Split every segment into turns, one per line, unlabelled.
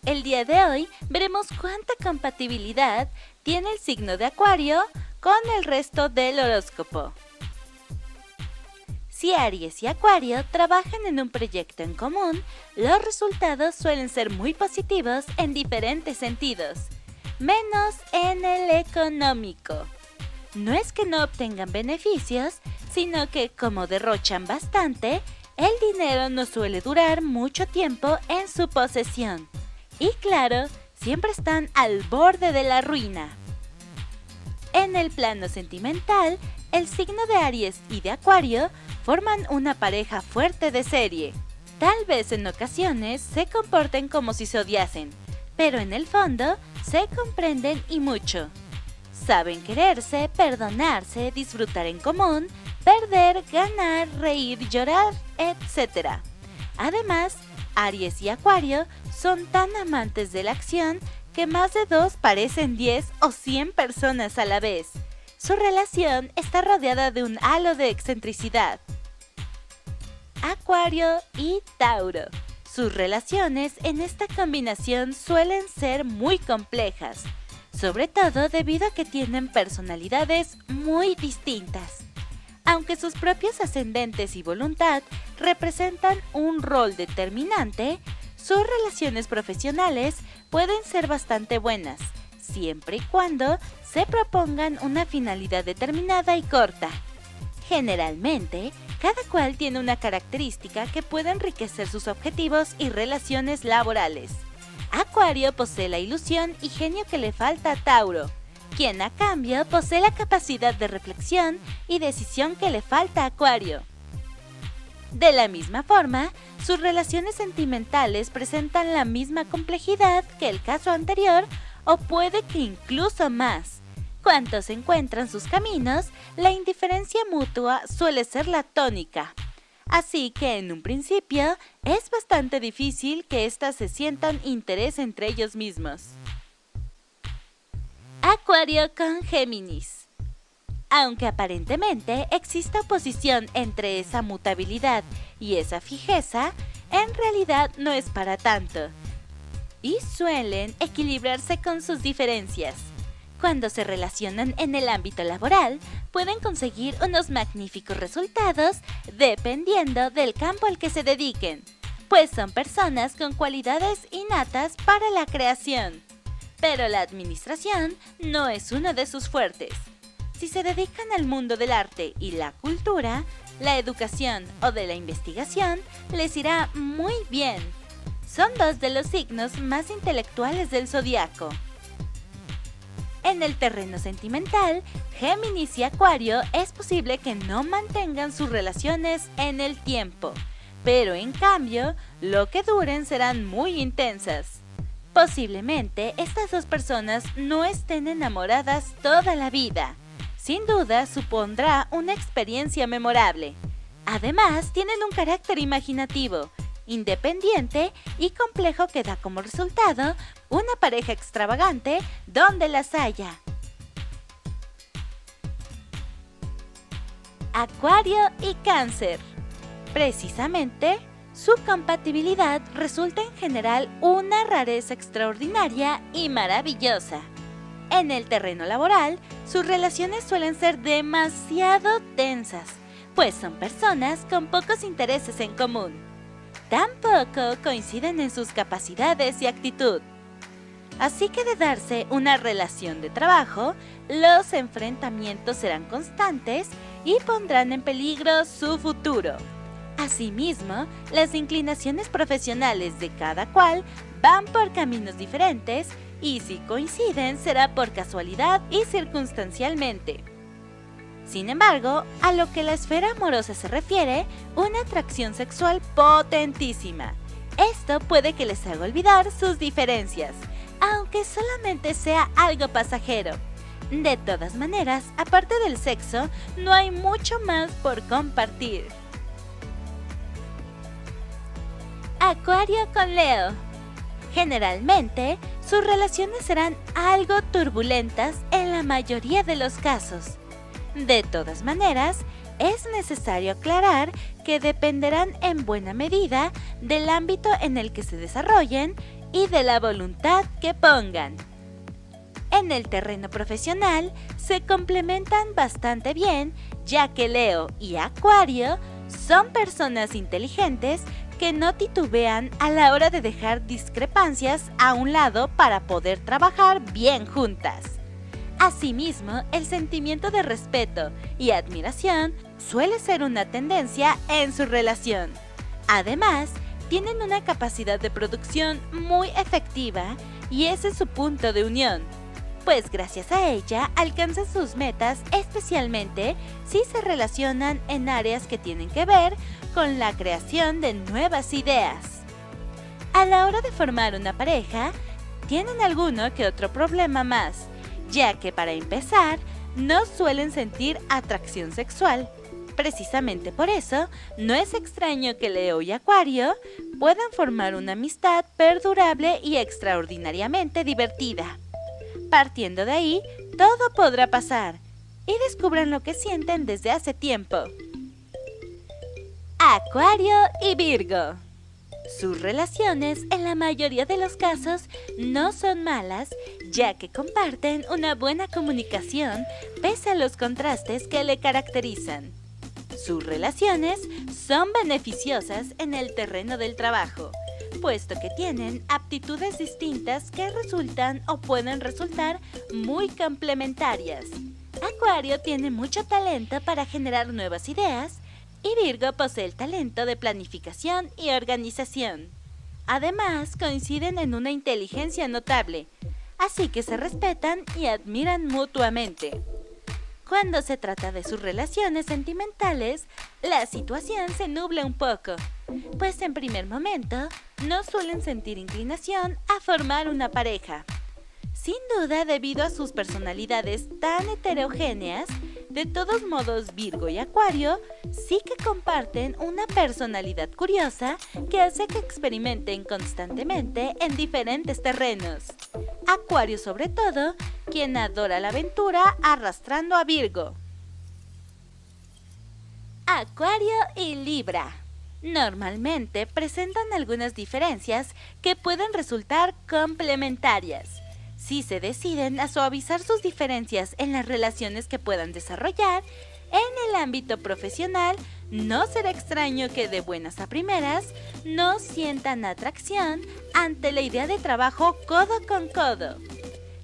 El día de hoy veremos cuánta compatibilidad tiene el signo de Acuario con el resto del horóscopo. Si Aries y Acuario trabajan en un proyecto en común, los resultados suelen ser muy positivos en diferentes sentidos, menos en el económico. No es que no obtengan beneficios, sino que como derrochan bastante, el dinero no suele durar mucho tiempo en su posesión. Y claro, siempre están al borde de la ruina. En el plano sentimental, el signo de Aries y de Acuario forman una pareja fuerte de serie. Tal vez en ocasiones se comporten como si se odiasen, pero en el fondo se comprenden y mucho. Saben quererse, perdonarse, disfrutar en común, perder, ganar, reír, llorar, etc. Además, Aries y Acuario son tan amantes de la acción que más de 2 parecen 10 o 100 personas a la vez. Su relación está rodeada de un halo de excentricidad. Acuario y Tauro. Sus relaciones en esta combinación suelen ser muy complejas, sobre todo debido a que tienen personalidades muy distintas. Aunque sus propios ascendentes y voluntad representan un rol determinante, sus relaciones profesionales pueden ser bastante buenas, siempre y cuando se propongan una finalidad determinada y corta. Generalmente, cada cual tiene una característica que puede enriquecer sus objetivos y relaciones laborales. Acuario posee la ilusión y genio que le falta a Tauro, quien a cambio posee la capacidad de reflexión y decisión que le falta a Acuario. De la misma forma, sus relaciones sentimentales presentan la misma complejidad que el caso anterior o puede que incluso más. Cuando se encuentran sus caminos, la indiferencia mutua suele ser la tónica. Así que en un principio es bastante difícil que éstas se sientan interés entre ellos mismos. Acuario con Géminis. Aunque aparentemente exista oposición entre esa mutabilidad y esa fijeza, en realidad no es para tanto. Y suelen equilibrarse con sus diferencias. Cuando se relacionan en el ámbito laboral, pueden conseguir unos magníficos resultados dependiendo del campo al que se dediquen, pues son personas con cualidades innatas para la creación. Pero la administración no es uno de sus fuertes. Si se dedican al mundo del arte y la cultura, la educación o de la investigación, les irá muy bien. Son 2 de los signos más intelectuales del zodiaco. En el terreno sentimental, Géminis y Acuario es posible que no mantengan sus relaciones en el tiempo, pero en cambio, lo que duren serán muy intensas. Posiblemente estas 2 personas no estén enamoradas toda la vida. Sin duda supondrá una experiencia memorable. Además, tienen un carácter imaginativo, independiente y complejo que da como resultado una pareja extravagante donde las haya. Acuario y Cáncer. Precisamente, su compatibilidad resulta en general una rareza extraordinaria y maravillosa. En el terreno laboral, sus relaciones suelen ser demasiado tensas, pues son personas con pocos intereses en común. Tampoco coinciden en sus capacidades y actitud. Así que de darse una relación de trabajo, los enfrentamientos serán constantes y pondrán en peligro su futuro. Asimismo, las inclinaciones profesionales de cada cual van por caminos diferentes y si coinciden será por casualidad y circunstancialmente. Sin embargo, a lo que la esfera amorosa se refiere, una atracción sexual potentísima. Esto puede que les haga olvidar sus diferencias, aunque solamente sea algo pasajero. De todas maneras, aparte del sexo, no hay mucho más por compartir. Acuario con Leo. Generalmente, sus relaciones serán algo turbulentas en la mayoría de los casos. De todas maneras, es necesario aclarar que dependerán en buena medida del ámbito en el que se desarrollen y de la voluntad que pongan. En el terreno profesional se complementan bastante bien, ya que Leo y Acuario son personas inteligentes que no titubean a la hora de dejar discrepancias a un lado para poder trabajar bien juntas. Asimismo, el sentimiento de respeto y admiración suele ser una tendencia en su relación. Además, tienen una capacidad de producción muy efectiva y ese es su punto de unión, pues gracias a ella alcanzan sus metas, especialmente si se relacionan en áreas que tienen que ver con la creación de nuevas ideas. A la hora de formar una pareja, tienen alguno que otro problema más, ya que para empezar, no suelen sentir atracción sexual. Precisamente por eso, no es extraño que Leo y Acuario puedan formar una amistad perdurable y extraordinariamente divertida. Partiendo de ahí, todo podrá pasar y descubran lo que sienten desde hace tiempo. Acuario y Virgo. Sus relaciones en la mayoría de los casos no son malas, ya que comparten una buena comunicación pese a los contrastes que le caracterizan. Sus relaciones son beneficiosas en el terreno del trabajo, puesto que tienen aptitudes distintas que resultan o pueden resultar muy complementarias. Acuario tiene mucho talento para generar nuevas ideas y Virgo posee el talento de planificación y organización. Además, coinciden en una inteligencia notable, así que se respetan y admiran mutuamente. Cuando se trata de sus relaciones sentimentales, la situación se nubla un poco, pues en primer momento no suelen sentir inclinación a formar una pareja. Sin duda, debido a sus personalidades tan heterogéneas, de todos modos Virgo y Acuario sí que comparten una personalidad curiosa que hace que experimenten constantemente en diferentes terrenos. Acuario sobre todo, quien adora la aventura arrastrando a Virgo. Acuario y Libra. Normalmente presentan algunas diferencias que pueden resultar complementarias. Si se deciden a suavizar sus diferencias en las relaciones que puedan desarrollar, en el ámbito profesional, no será extraño que de buenas a primeras no sientan atracción ante la idea de trabajo codo con codo.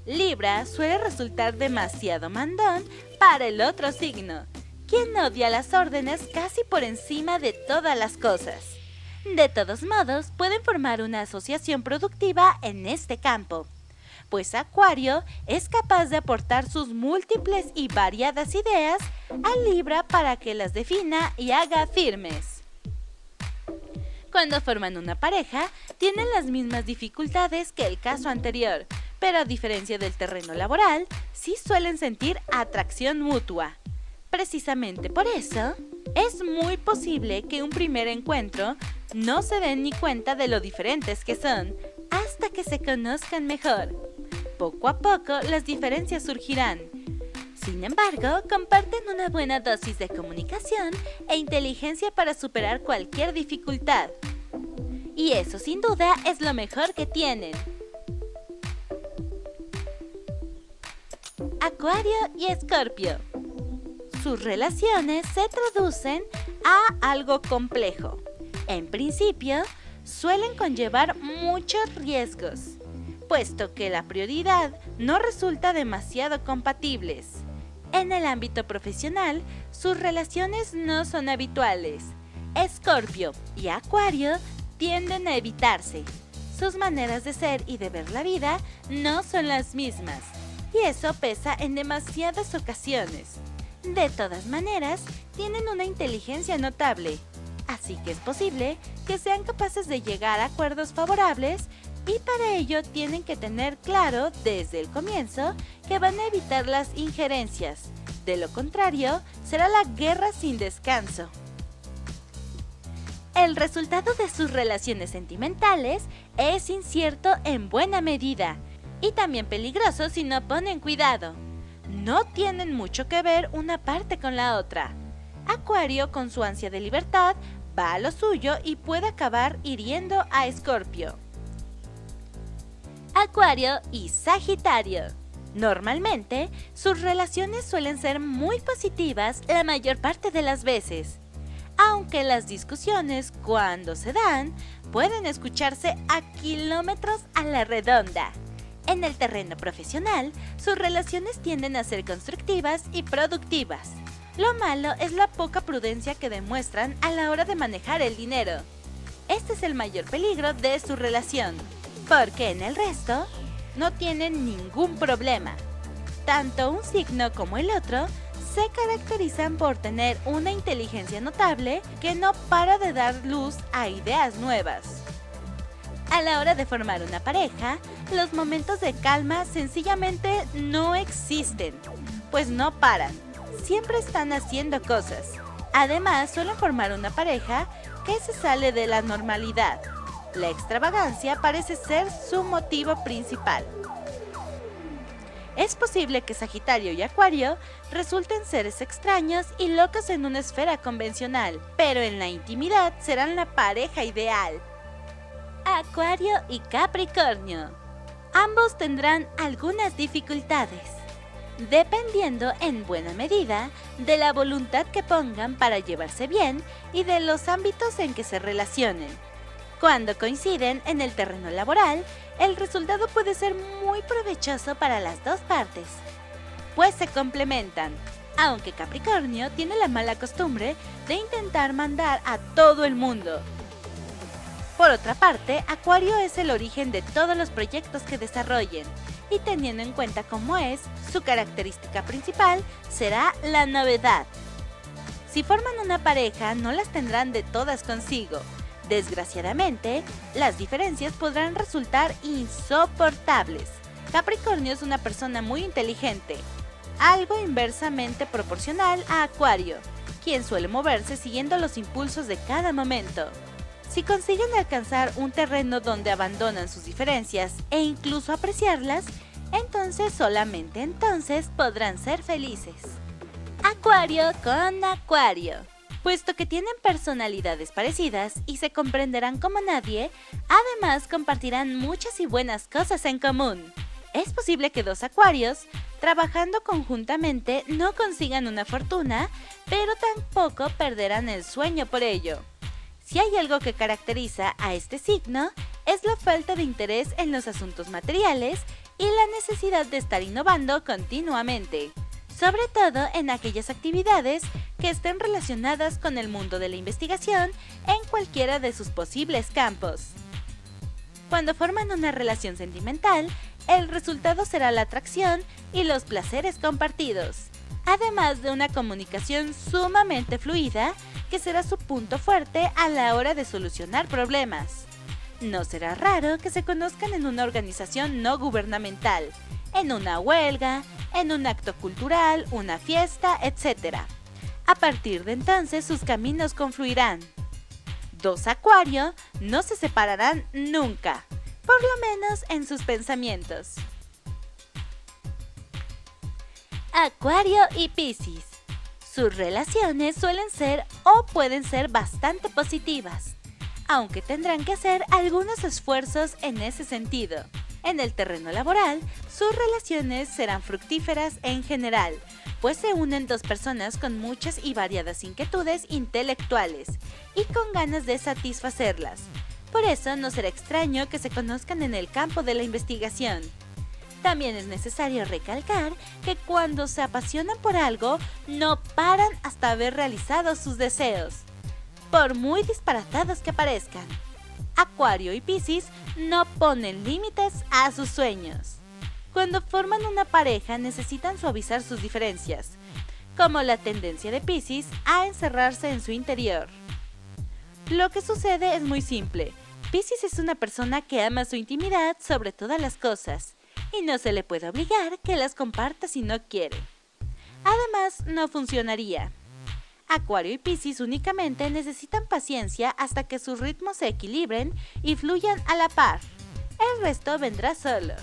Libra suele resultar demasiado mandón para el otro signo, quien odia las órdenes casi por encima de todas las cosas. De todos modos, pueden formar una asociación productiva en este campo, pues Acuario es capaz de aportar sus múltiples y variadas ideas a Libra para que las defina y haga firmes. Cuando forman una pareja, tienen las mismas dificultades que el caso anterior, pero a diferencia del terreno laboral, sí suelen sentir atracción mutua. Precisamente por eso, es muy posible que un primer encuentro no se den ni cuenta de lo diferentes que son, hasta que se conozcan mejor. Poco a poco las diferencias surgirán. Sin embargo, comparten una buena dosis de comunicación e inteligencia para superar cualquier dificultad. Y eso sin duda es lo mejor que tienen. Acuario y Escorpio. Sus relaciones se traducen a algo complejo. En principio, suelen conllevar muchos riesgos, puesto que la prioridad no resulta demasiado compatibles. En el ámbito profesional, sus relaciones no son habituales. Escorpio y Acuario tienden a evitarse. Sus maneras de ser y de ver la vida no son las mismas, y eso pesa en demasiadas ocasiones. De todas maneras, tienen una inteligencia notable, así que es posible que sean capaces de llegar a acuerdos favorables y para ello tienen que tener claro desde el comienzo que van a evitar las injerencias. De lo contrario, será la guerra sin descanso. El resultado de sus relaciones sentimentales es incierto en buena medida y también peligroso si no ponen cuidado. No tienen mucho que ver una parte con la otra. Acuario, con su ansia de libertad, va a lo suyo y puede acabar hiriendo a Escorpio. Acuario y Sagitario. Normalmente, sus relaciones suelen ser muy positivas la mayor parte de las veces, aunque las discusiones, cuando se dan, pueden escucharse a kilómetros a la redonda. En el terreno profesional, sus relaciones tienden a ser constructivas y productivas. Lo malo es la poca prudencia que demuestran a la hora de manejar el dinero. Este es el mayor peligro de su relación, porque en el resto no tienen ningún problema. Tanto un signo como el otro se caracterizan por tener una inteligencia notable que no para de dar luz a ideas nuevas. A la hora de formar una pareja, los momentos de calma sencillamente no existen, pues no paran, siempre están haciendo cosas. Además, suelen formar una pareja que se sale de la normalidad. La extravagancia parece ser su motivo principal. Es posible que Sagitario y Acuario resulten seres extraños y locos en una esfera convencional, pero en la intimidad serán la pareja ideal. Acuario y Capricornio. Ambos tendrán algunas dificultades, dependiendo en buena medida de la voluntad que pongan para llevarse bien y de los ámbitos en que se relacionen. Cuando coinciden en el terreno laboral, el resultado puede ser muy provechoso para las dos partes, pues se complementan, aunque Capricornio tiene la mala costumbre de intentar mandar a todo el mundo. Por otra parte, Acuario es el origen de todos los proyectos que desarrollen, y teniendo en cuenta cómo es, su característica principal será la novedad. Si forman una pareja, no las tendrán de todas consigo. Desgraciadamente, las diferencias podrán resultar insoportables. Capricornio es una persona muy inteligente, algo inversamente proporcional a Acuario, quien suele moverse siguiendo los impulsos de cada momento. Si consiguen alcanzar un terreno donde abandonan sus diferencias e incluso apreciarlas, entonces solamente entonces podrán ser felices. Acuario con Acuario. Puesto que tienen personalidades parecidas y se comprenderán como nadie, además compartirán muchas y buenas cosas en común. Es posible que dos Acuarios, trabajando conjuntamente, no consigan una fortuna, pero tampoco perderán el sueño por ello. Si hay algo que caracteriza a este signo, es la falta de interés en los asuntos materiales y la necesidad de estar innovando continuamente, sobre todo en aquellas actividades que estén relacionadas con el mundo de la investigación en cualquiera de sus posibles campos. Cuando forman una relación sentimental, el resultado será la atracción y los placeres compartidos, además de una comunicación sumamente fluida que será su punto fuerte a la hora de solucionar problemas. No será raro que se conozcan en una organización no gubernamental, en una huelga, en un acto cultural, una fiesta, etc. A partir de entonces sus caminos confluirán. Dos Acuario no se separarán nunca, por lo menos en sus pensamientos. Acuario y Piscis. Sus relaciones suelen ser o pueden ser bastante positivas, aunque tendrán que hacer algunos esfuerzos en ese sentido. En el terreno laboral, sus relaciones serán fructíferas en general, pues se unen dos personas con muchas y variadas inquietudes intelectuales y con ganas de satisfacerlas. Por eso no será extraño que se conozcan en el campo de la investigación. También es necesario recalcar que cuando se apasionan por algo, no paran hasta haber realizado sus deseos, por muy disparatados que parezcan. Acuario y Piscis no ponen límites a sus sueños. Cuando forman una pareja necesitan suavizar sus diferencias, como la tendencia de Piscis a encerrarse en su interior. Lo que sucede es muy simple. Piscis es una persona que ama su intimidad sobre todas las cosas, y no se le puede obligar que las comparta si no quiere. Además, no funcionaría. Acuario y Piscis únicamente necesitan paciencia hasta que sus ritmos se equilibren y fluyan a la par. El resto vendrá solo.